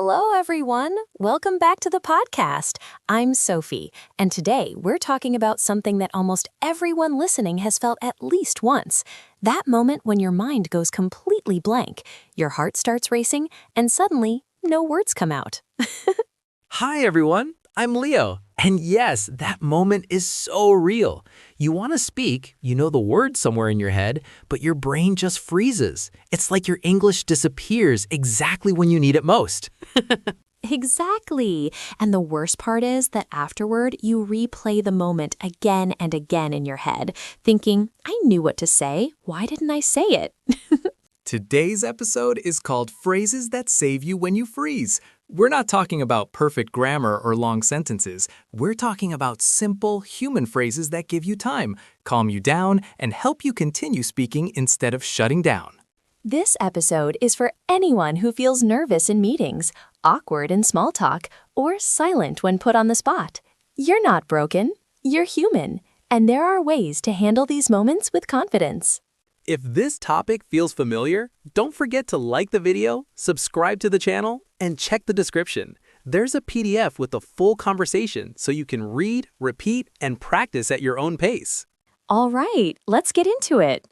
Hello, everyone. Welcome back to the podcast. I'm Sophie, and today we're talking about something that almost everyone listening has felt at least once. That moment when your mind goes completely blank, your heart starts racing, and suddenly, no words come out. Hi, everyone. I'm Leo. And yes, that moment is so real. You want to speak, you know the words somewhere in your head, but your brain just freezes. It's like your English disappears exactly when you need it most. Exactly. And the worst part is that afterward, you replay the moment again and again in your head, thinking, I knew what to say. Why didn't I say it? Today's episode is called Phrases That Save You When You Freeze. We're not talking about perfect grammar or long sentences. We're talking about simple, human phrases that give you time, calm you down, and help you continue speaking instead of shutting down. This episode is for anyone who feels nervous in meetings, awkward in small talk, or silent when put on the spot. You're not broken. You're human. And there are ways to handle these moments with confidence. If this topic feels familiar, don't forget to like the video, subscribe to the channel, and check the description. There's a PDF with the full conversation so you can read, repeat, and practice at your own pace. All right, let's get into it.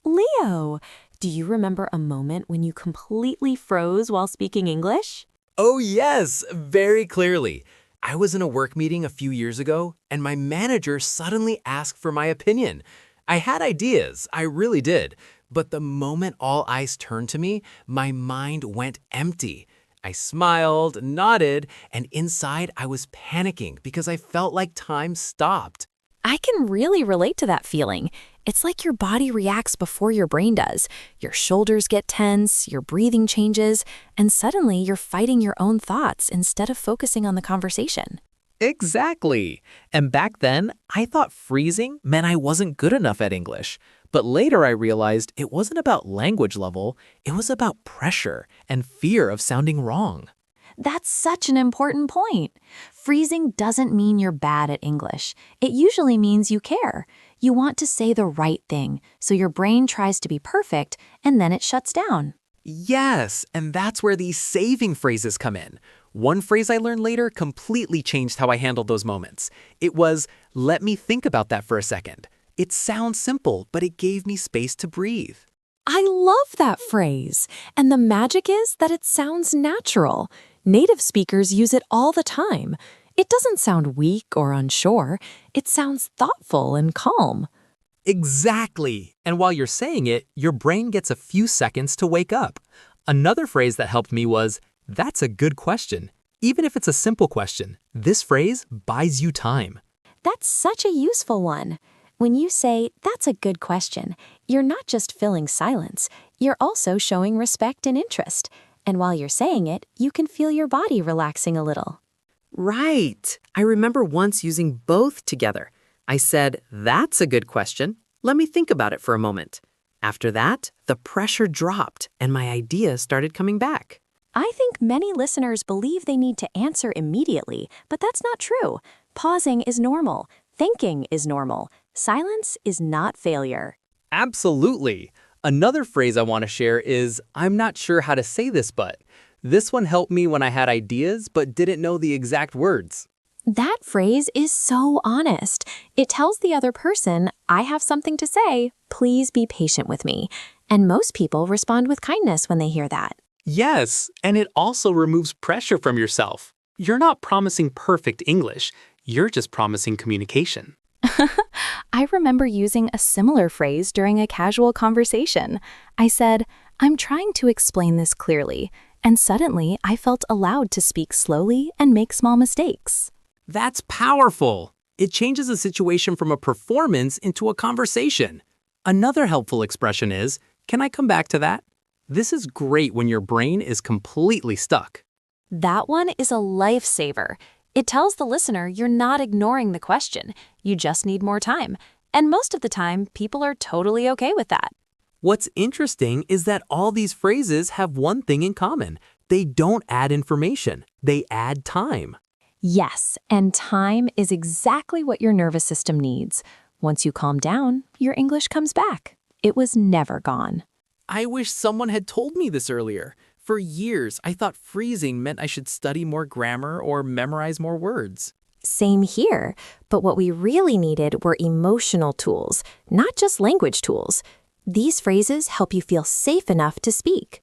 Leo, do you remember a moment when you completely froze while speaking English? Oh yes, very clearly. I was in a work meeting a few years ago, and my manager suddenly asked for my opinion. I had ideas, I really did, but the moment all eyes turned to me, my mind went empty. I smiled, nodded, and inside I was panicking because I felt like time stopped. I can really relate to that feeling. It's like your body reacts before your brain does. Your shoulders get tense, your breathing changes, and suddenly you're fighting your own thoughts instead of focusing on the conversation. Exactly. And back then, I thought freezing meant I wasn't good enough at English. But later I realized it wasn't about language level, it was about pressure and fear of sounding wrong. That's such an important point. Freezing doesn't mean you're bad at English. It usually means you care. You want to say the right thing, so your brain tries to be perfect, and then it shuts down. Yes, and that's where these saving phrases come in. One phrase I learned later completely changed how I handled those moments. It was, let me think about that for a second. It sounds simple, but it gave me space to breathe. I love that phrase. And the magic is that it sounds natural. Native speakers use it all the time. It doesn't sound weak or unsure. It sounds thoughtful and calm. Exactly. And while you're saying it, your brain gets a few seconds to wake up. Another phrase that helped me was, that's a good question. Even if it's a simple question, this phrase buys you time. That's such a useful one. When you say, that's a good question, you're not just filling silence, you're also showing respect and interest. And while you're saying it, you can feel your body relaxing a little. Right. I remember once using both together. I said, that's a good question. Let me think about it for a moment. After that, the pressure dropped and my ideas started coming back. I think many listeners believe they need to answer immediately, but that's not true. Pausing is normal. Thinking is normal. Silence is not failure. Absolutely. Another phrase I want to share is, I'm not sure how to say this, but. This one helped me when I had ideas but didn't know the exact words. That phrase is so honest. It tells the other person, I have something to say, please be patient with me. And most people respond with kindness when they hear that. Yes, and it also removes pressure from yourself. You're not promising perfect English. You're just promising communication. I remember using a similar phrase during a casual conversation. I said, I'm trying to explain this clearly, and suddenly I felt allowed to speak slowly and make small mistakes. That's powerful. It changes a situation from a performance into a conversation. Another helpful expression is, can I come back to that? This is great when your brain is completely stuck. That one is a lifesaver. It tells the listener you're not ignoring the question. You just need more time. And most of the time, people are totally okay with that. What's interesting is that all these phrases have one thing in common. They don't add information. They add time. Yes, and time is exactly what your nervous system needs. Once you calm down, your English comes back. It was never gone. I wish someone had told me this earlier. For years, I thought freezing meant I should study more grammar or memorize more words. Same here, but what we really needed were emotional tools, not just language tools. These phrases help you feel safe enough to speak.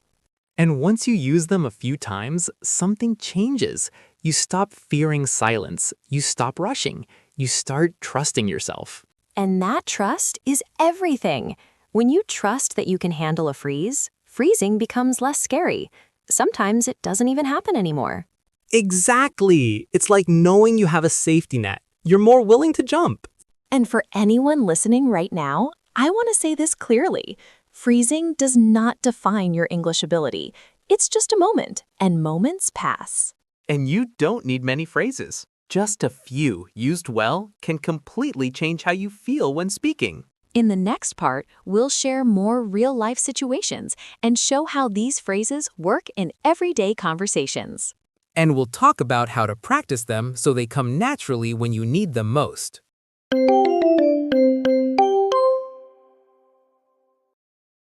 And once you use them a few times, something changes. You stop fearing silence. You stop rushing. You start trusting yourself. And that trust is everything. When you trust that you can handle a freeze, freezing becomes less scary. Sometimes it doesn't even happen anymore. Exactly. It's like knowing you have a safety net. You're more willing to jump. And for anyone listening right now, I want to say this clearly. Freezing does not define your English ability. It's just a moment, and moments pass. And you don't need many phrases. Just a few used well can completely change how you feel when speaking. In the next part, we'll share more real-life situations and show how these phrases work in everyday conversations. And we'll talk about how to practice them so they come naturally when you need them most.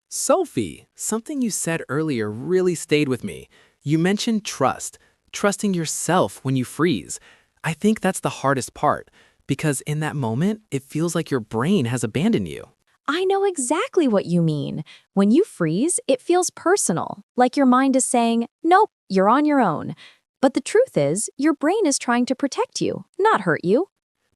Sophie, something you said earlier really stayed with me. You mentioned trust, trusting yourself when you freeze. I think that's the hardest part, because in that moment, it feels like your brain has abandoned you. I know exactly what you mean. When you freeze, it feels personal, like your mind is saying, nope, you're on your own. But the truth is, your brain is trying to protect you, not hurt you.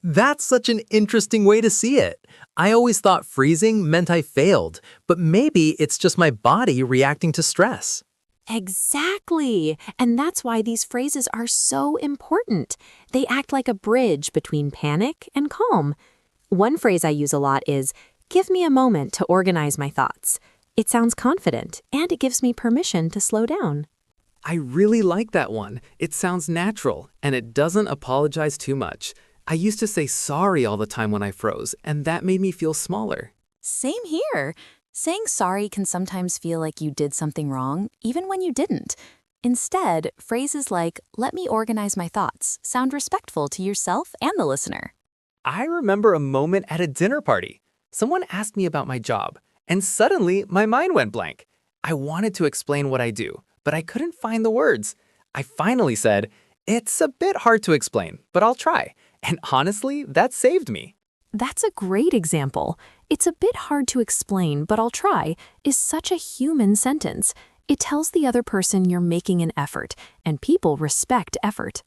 That's such an interesting way to see it. I always thought freezing meant I failed, but maybe it's just my body reacting to stress. Exactly. And that's why these phrases are so important. They act like a bridge between panic and calm. One phrase I use a lot is, give me a moment to organize my thoughts. It sounds confident, and it gives me permission to slow down. I really like that one. It sounds natural, and it doesn't apologize too much. I used to say sorry all the time when I froze, and that made me feel smaller. Same here. Saying sorry can sometimes feel like you did something wrong, even when you didn't. Instead, phrases like, let me organize my thoughts, sound respectful to yourself and the listener. I remember a moment at a dinner party. Someone asked me about my job, and suddenly my mind went blank. I wanted to explain what I do, but I couldn't find the words. I finally said, it's a bit hard to explain, but I'll try. And honestly, that saved me. That's a great example. It's a bit hard to explain, but I'll try, is such a human sentence. It tells the other person you're making an effort, and people respect effort.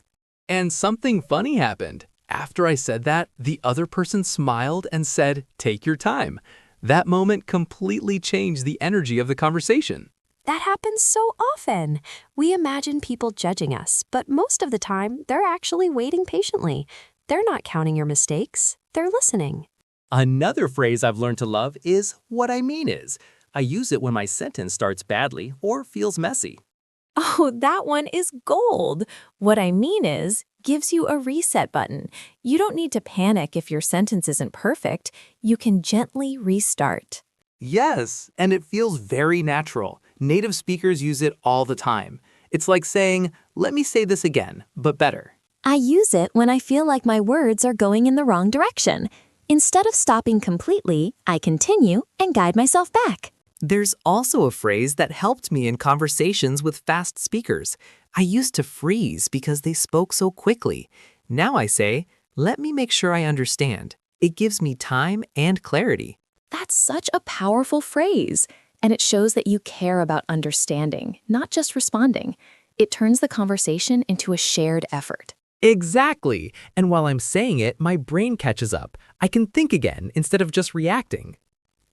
And something funny happened. After I said that, the other person smiled and said, take your time. That moment completely changed the energy of the conversation. That happens so often. We imagine people judging us, but most of the time, they're actually waiting patiently. They're not counting your mistakes. They're listening. Another phrase I've learned to love is what I mean is. I use it when my sentence starts badly or feels messy. Oh, that one is gold. What I mean is, gives you a reset button. You don't need to panic if your sentence isn't perfect. You can gently restart. Yes, and it feels very natural. Native speakers use it all the time. It's like saying, let me say this again, but better. I use it when I feel like my words are going in the wrong direction. Instead of stopping completely, I continue and guide myself back. There's also a phrase that helped me in conversations with fast speakers. I used to freeze because they spoke so quickly. Now I say, let me make sure I understand. It gives me time and clarity. That's such a powerful phrase, and it shows that you care about understanding, not just responding. It turns the conversation into a shared effort. Exactly. And while I'm saying it, my brain catches up. I can think again instead of just reacting.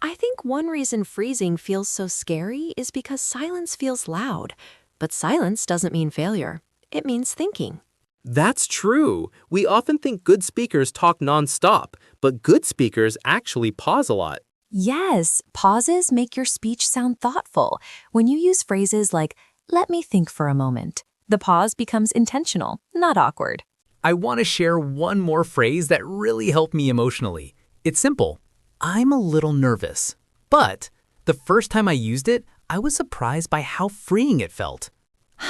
I think one reason freezing feels so scary is because silence feels loud. But silence doesn't mean failure. It means thinking. That's true. We often think good speakers talk nonstop, but good speakers actually pause a lot. Yes, pauses make your speech sound thoughtful. When you use phrases like, let me think for a moment, the pause becomes intentional, not awkward. I want to share one more phrase that really helped me emotionally. It's simple. I'm a little nervous. But the first time I used it, I was surprised by how freeing it felt.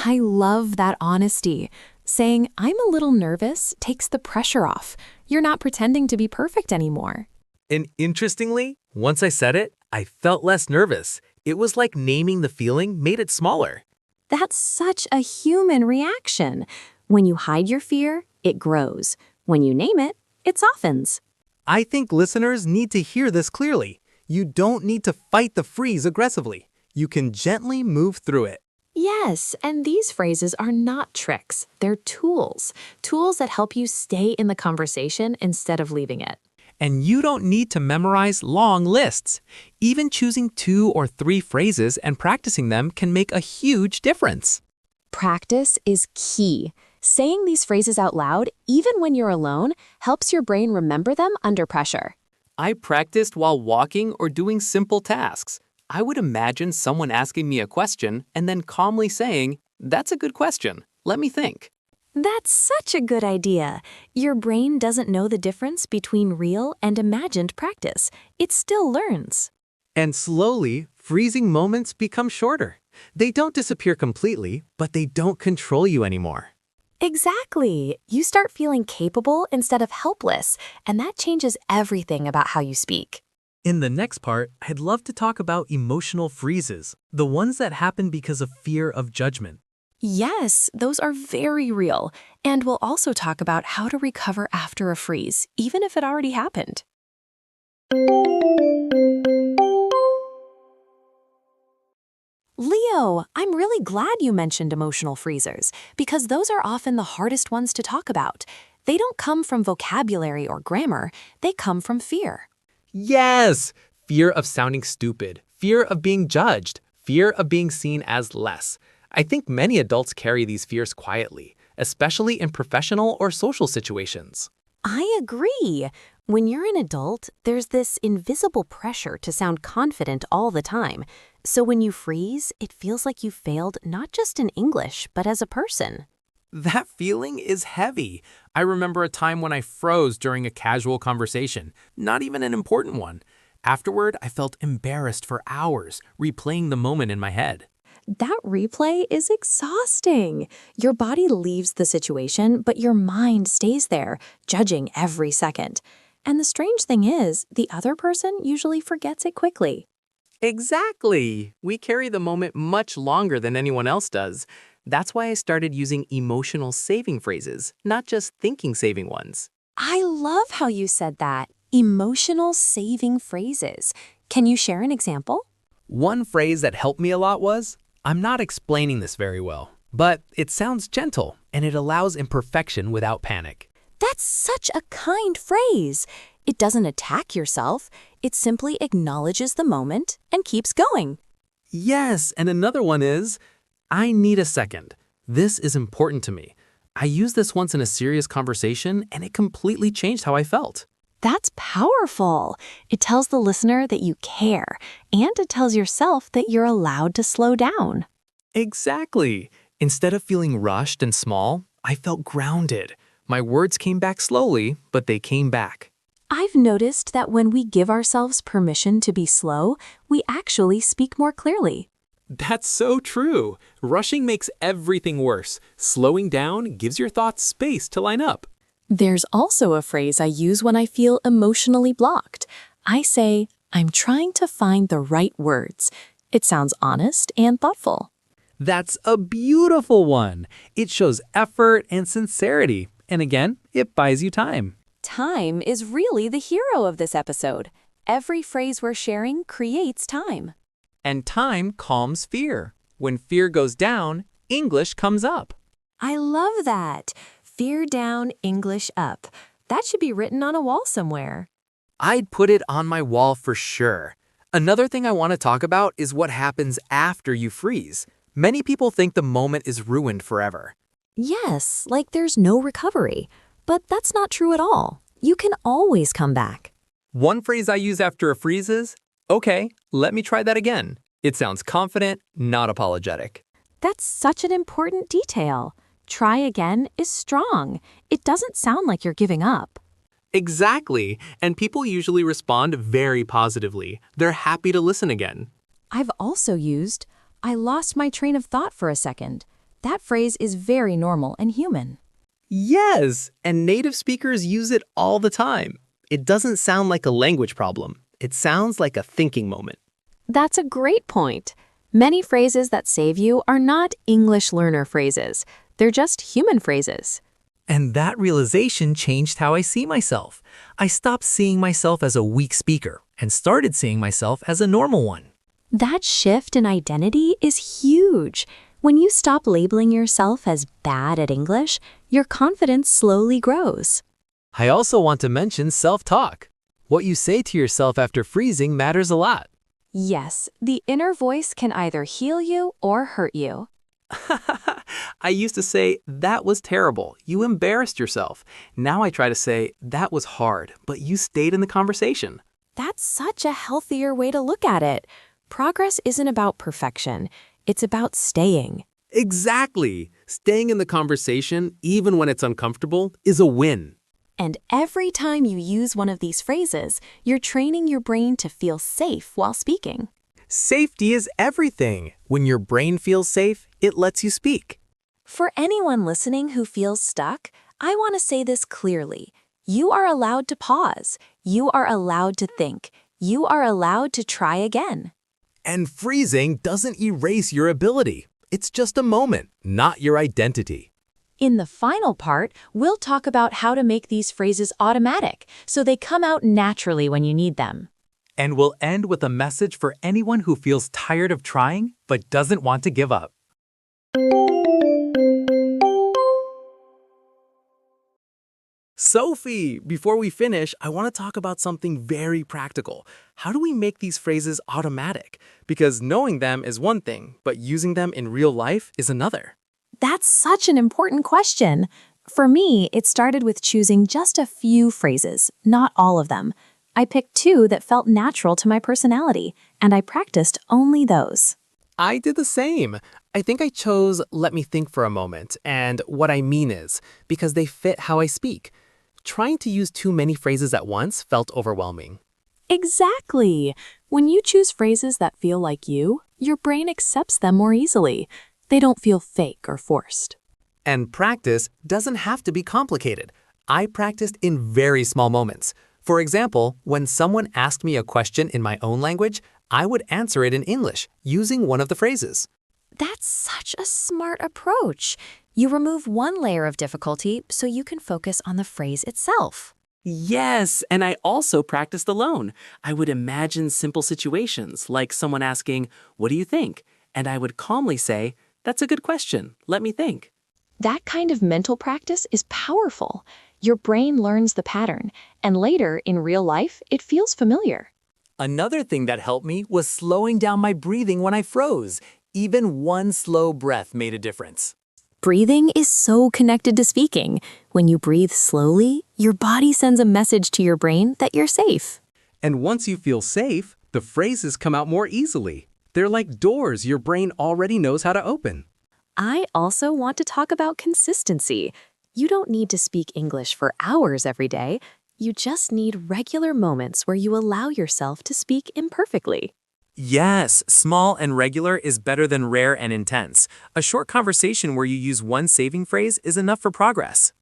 I love that honesty. Saying, I'm a little nervous takes the pressure off. You're not pretending to be perfect anymore. And interestingly, once I said it, I felt less nervous. It was like naming the feeling made it smaller. That's such a human reaction. When you hide your fear, it grows. When you name it, it softens. I think listeners need to hear this clearly. You don't need to fight the freeze aggressively. You can gently move through it. Yes, and these phrases are not tricks. They're tools. Tools that help you stay in the conversation instead of leaving it. And you don't need to memorize long lists. Even choosing 2 or 3 phrases and practicing them can make a huge difference. Practice is key. Saying these phrases out loud, even when you're alone, helps your brain remember them under pressure. I practiced while walking or doing simple tasks. I would imagine someone asking me a question and then calmly saying, "That's a good question. Let me think." That's such a good idea. Your brain doesn't know the difference between real and imagined practice. It still learns. And slowly, freezing moments become shorter. They don't disappear completely, but they don't control you anymore. Exactly. You start feeling capable instead of helpless, and that changes everything about how you speak. In the next part, I'd love to talk about emotional freezes, the ones that happen because of fear of judgment. Yes, those are very real, and we'll also talk about how to recover after a freeze, even if it already happened. Leo, I'm really glad you mentioned emotional freezers, because those are often the hardest ones to talk about. They don't come from vocabulary or grammar, they come from fear. Yes! Fear of sounding stupid, fear of being judged, fear of being seen as less. I think many adults carry these fears quietly, especially in professional or social situations. I agree. When you're an adult, there's this invisible pressure to sound confident all the time. So when you freeze, it feels like you failed not just in English, but as a person. That feeling is heavy. I remember a time when I froze during a casual conversation, not even an important one. Afterward, I felt embarrassed for hours, replaying the moment in my head. That replay is exhausting. Your body leaves the situation, but your mind stays there, judging every second. And the strange thing is, the other person usually forgets it quickly. Exactly. We carry the moment much longer than anyone else does. That's why I started using emotional saving phrases, not just thinking saving ones. I love how you said that. Emotional saving phrases. Can you share an example? One phrase that helped me a lot was, "I'm not explaining this very well, but it sounds gentle and it allows imperfection without panic." That's such a kind phrase. It doesn't attack yourself. It simply acknowledges the moment and keeps going. Yes, and another one is, "I need a second. This is important to me." I used this once in a serious conversation and it completely changed how I felt. That's powerful. It tells the listener that you care, and it tells yourself that you're allowed to slow down. Exactly. Instead of feeling rushed and small, I felt grounded. My words came back slowly, but they came back. I've noticed that when we give ourselves permission to be slow, we actually speak more clearly. That's so true. Rushing makes everything worse. Slowing down gives your thoughts space to line up. There's also a phrase I use when I feel emotionally blocked. I say, I'm trying to find the right words. It sounds honest and thoughtful. That's a beautiful one. It shows effort and sincerity. And again, it buys you time. Time is really the hero of this episode. Every phrase we're sharing creates time. And time calms fear. When fear goes down, English comes up. I love that. Fear down, English up. That should be written on a wall somewhere. I'd put it on my wall for sure. Another thing I want to talk about is what happens after you freeze. Many people think the moment is ruined forever. Yes, like there's no recovery. But that's not true at all. You can always come back. One phrase I use after a freeze is, "Okay, let me try that again." It sounds confident, not apologetic. That's such an important detail. Try again is strong. It doesn't sound like you're giving up. Exactly, and people usually respond very positively. They're happy to listen again. I've also used, I lost my train of thought for a second. That phrase is very normal and human. Yes, and native speakers use it all the time. It doesn't sound like a language problem. It sounds like a thinking moment. That's a great point. Many phrases that save you are not English learner phrases. They're just human phrases. And that realization changed how I see myself. I stopped seeing myself as a weak speaker and started seeing myself as a normal one. That shift in identity is huge. When you stop labeling yourself as bad at English, your confidence slowly grows. I also want to mention self-talk. What you say to yourself after freezing matters a lot. Yes, the inner voice can either heal you or hurt you. I used to say, that was terrible. You embarrassed yourself. Now I try to say, that was hard, but you stayed in the conversation. That's such a healthier way to look at it. Progress isn't about perfection. It's about staying. Exactly. Staying in the conversation, even when it's uncomfortable, is a win. And every time you use one of these phrases, you're training your brain to feel safe while speaking. Safety is everything. When your brain feels safe, it lets you speak. For anyone listening who feels stuck, I want to say this clearly. You are allowed to pause. You are allowed to think. You are allowed to try again. And freezing doesn't erase your ability. It's just a moment, not your identity. In the final part, we'll talk about how to make these phrases automatic so they come out naturally when you need them. And we'll end with a message for anyone who feels tired of trying but doesn't want to give up. Sophie, before we finish, I want to talk about something very practical. How do we make these phrases automatic? Because knowing them is one thing, but using them in real life is another. That's such an important question. For me, it started with choosing just a few phrases, not all of them. I picked 2 that felt natural to my personality, and I practiced only those. I did the same. I think I chose "let me think for a moment" and "what I mean is" because they fit how I speak. Trying to use too many phrases at once felt overwhelming. Exactly. When you choose phrases that feel like you, your brain accepts them more easily. They don't feel fake or forced. And practice doesn't have to be complicated. I practiced in very small moments. For example, when someone asked me a question in my own language, I would answer it in English using one of the phrases. That's such a smart approach. You remove one layer of difficulty so you can focus on the phrase itself. Yes, and I also practiced alone. I would imagine simple situations, like someone asking, "What do you think?" And I would calmly say, "That's a good question. Let me think." That kind of mental practice is powerful. Your brain learns the pattern, and later, in real life, it feels familiar. Another thing that helped me was slowing down my breathing when I froze. Even one slow breath made a difference. Breathing is so connected to speaking. When you breathe slowly, your body sends a message to your brain that you're safe. And once you feel safe, the phrases come out more easily. They're like doors your brain already knows how to open. I also want to talk about consistency. You don't need to speak English for hours every day. You just need regular moments where you allow yourself to speak imperfectly. Yes, small and regular is better than rare and intense. A short conversation where you use one saving phrase is enough for progress.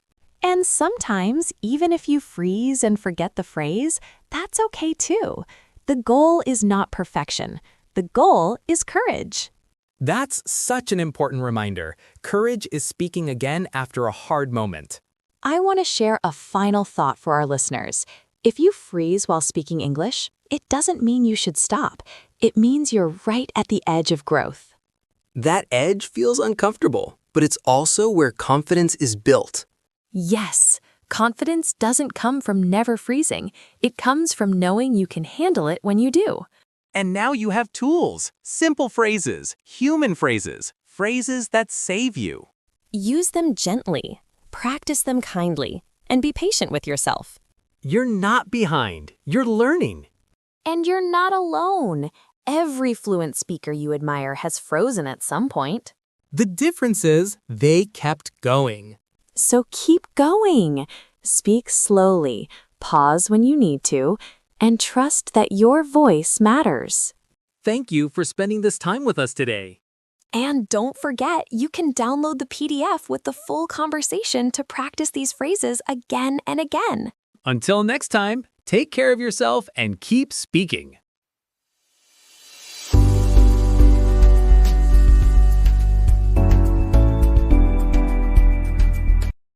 And sometimes, even if you freeze and forget the phrase, that's okay too. The goal is not perfection. The goal is courage. That's such an important reminder. Courage is speaking again after a hard moment. I want to share a final thought for our listeners. If you freeze while speaking English, it doesn't mean you should stop. It means you're right at the edge of growth. That edge feels uncomfortable, but it's also where confidence is built. Yes, confidence doesn't come from never freezing. It comes from knowing you can handle it when you do. And now you have tools, simple phrases, human phrases, phrases that save you. Use them gently, practice them kindly, and be patient with yourself. You're not behind, you're learning. And you're not alone. Every fluent speaker you admire has frozen at some point. The difference is they kept going. So keep going. Speak slowly, pause when you need to, and trust that your voice matters. Thank you for spending this time with us today. And don't forget, you can download the PDF with the full conversation to practice these phrases again and again. Until next time, take care of yourself and keep speaking.